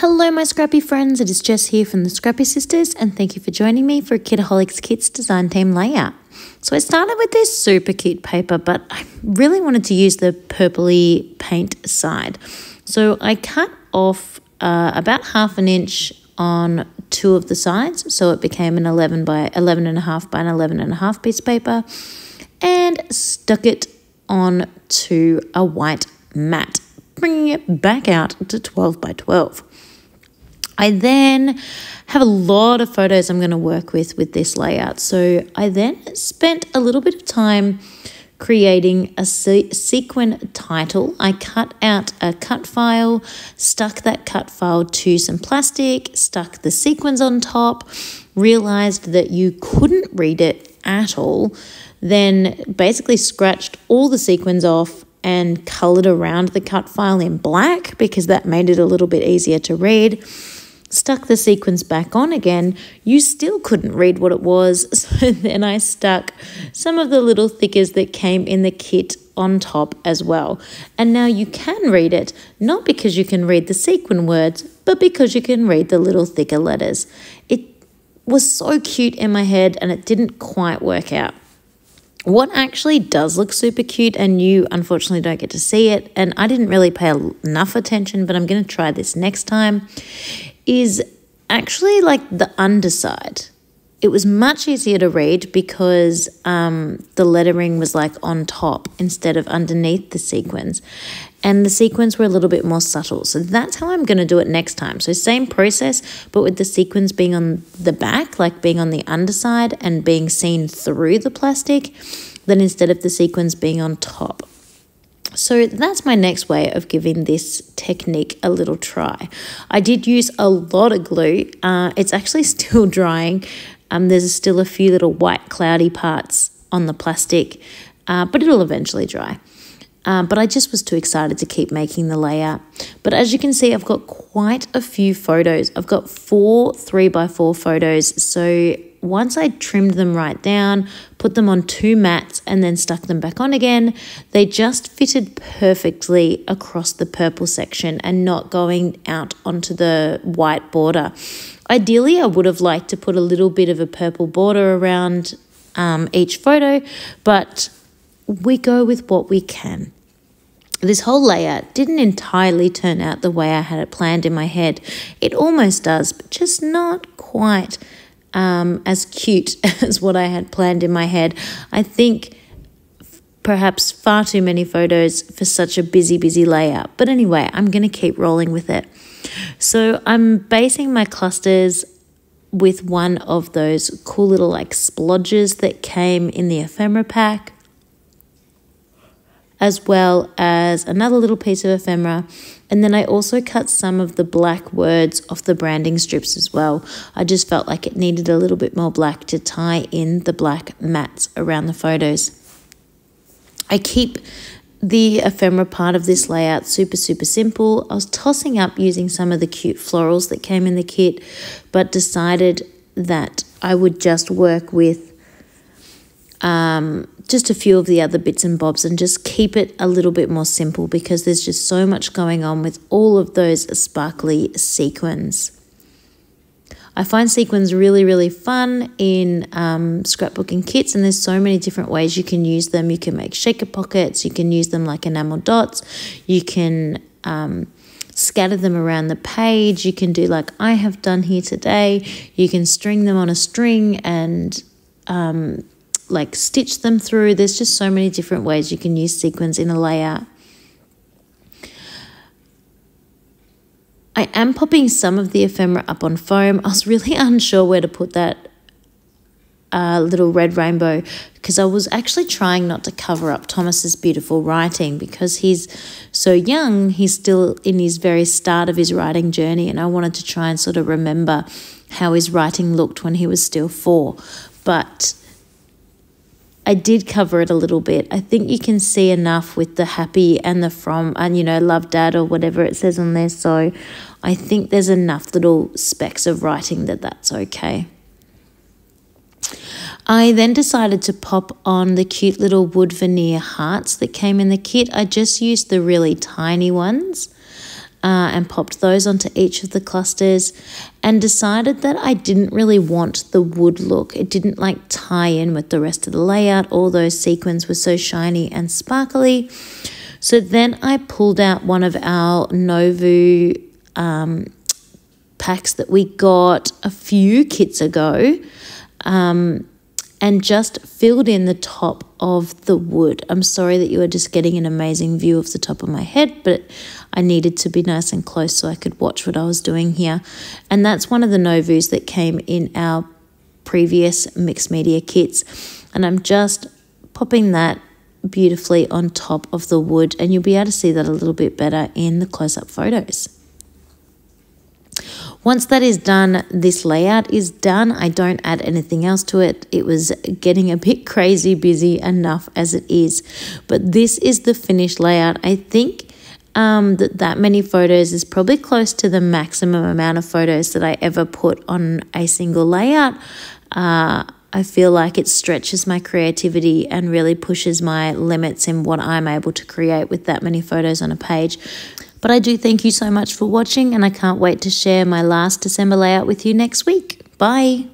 Hello my scrappy friends, it is Jess here from the Scrappy Sisters and thank you for joining me for Kitaholic Kits design team layout. So I started with this super cute paper, but I really wanted to use the purpley paint side. So I cut off about 1/2 inch on two of the sides, so it became an 11 by 11.5 by an 11.5 piece of paper, and stuck it onto a white mat, bringing it back out to 12 by 12. I then have a lot of photos I'm going to work with this layout. So I then spent a little bit of time creating a sequin title. I cut out a cut file, stuck that cut file to some plastic, stuck the sequins on top, realized that you couldn't read it at all, then basically scratched all the sequins off and colored around the cut file in black because that made it a little bit easier to read. Stuck the sequins back on again, you still couldn't read what it was, so then I stuck some of the little thickers that came in the kit on top as well. And now you can read it, not because you can read the sequin words, but because you can read the little thicker letters. It was so cute in my head and it didn't quite work out. What actually does look super cute, and you unfortunately don't get to see it, and I didn't really pay enough attention, but I'm going to try this next time, is actually like the underside. It was much easier to read because the lettering was like on top instead of underneath the sequins. And the sequins were a little bit more subtle. So that's how I'm going to do it next time. So same process, but with the sequins being on the back, like being on the underside and being seen through the plastic, then instead of the sequins being on top. So that's my next way of giving this technique a little try. I did use a lot of glue. It's actually still drying. There's still a few little white cloudy parts on the plastic, but it'll eventually dry. But I just was too excited to keep making the layout. But as you can see, I've got quite a few photos. I've got 4 3x4 photos. So once I trimmed them right down, put them on 2 mats and then stuck them back on again, they just fitted perfectly across the purple section and not going out onto the white border. Ideally, I would have liked to put a little bit of a purple border around each photo, but we go with what we can. This whole layout didn't entirely turn out the way I had it planned in my head. It almost does, but just not quite as cute as what I had planned in my head. I think perhaps far too many photos for such a busy layout. But anyway, I'm going to keep rolling with it. So I'm basing my clusters with one of those cool little like splodges that came in the ephemera pack, as well as another little piece of ephemera. And then I also cut some of the black words off the branding strips as well. I just felt like it needed a little bit more black to tie in the black mats around the photos. I keep the ephemera part of this layout super simple. I was tossing up using some of the cute florals that came in the kit, but decided that I would just work with just a few of the other bits and bobs and just keep it a little bit more simple because there's just so much going on with all of those sparkly sequins. I find sequins really fun in scrapbooking kits, and there's so many different ways you can use them. You can make shaker pockets, you can use them like enamel dots, you can scatter them around the page, you can do like I have done here today, you can string them on a string and like stitch them through. There's just so many different ways you can use sequins in a layout. I am popping some of the ephemera up on foam. I was really unsure where to put that little red rainbow because I was actually trying not to cover up Thomas's beautiful writing because he's so young. He's still in his very start of his writing journey, and I wanted to try and sort of remember how his writing looked when he was still 4. But I did cover it a little bit. I think you can see enough with the happy and the from and, you know, love dad or whatever it says on there. So I think there's enough little specks of writing that that's okay. I then decided to pop on the cute little wood veneer hearts that came in the kit. I just used the really tiny ones. and popped those onto each of the clusters, and decided that I didn't really want the wood look. It didn't like tie in with the rest of the layout. All those sequins were so shiny and sparkly. So then I pulled out one of our Novu packs that we got a few kits ago, and just filled in the top of the wood. I'm sorry that you are just getting an amazing view of the top of my head, but I needed to be nice and close so I could watch what I was doing here. And that's one of the Novus that came in our previous mixed media kits. And I'm just popping that beautifully on top of the wood, and you'll be able to see that a little bit better in the close-up photos. Once that is done, this layout is done. I don't add anything else to it. It was getting a bit crazy busy enough as it is. But this is the finished layout. I think that many photos is probably close to the maximum amount of photos that I ever put on a single layout. I feel like it stretches my creativity and really pushes my limits in what I'm able to create with that many photos on a page. But I do thank you so much for watching, and I can't wait to share my last December layout with you next week. Bye.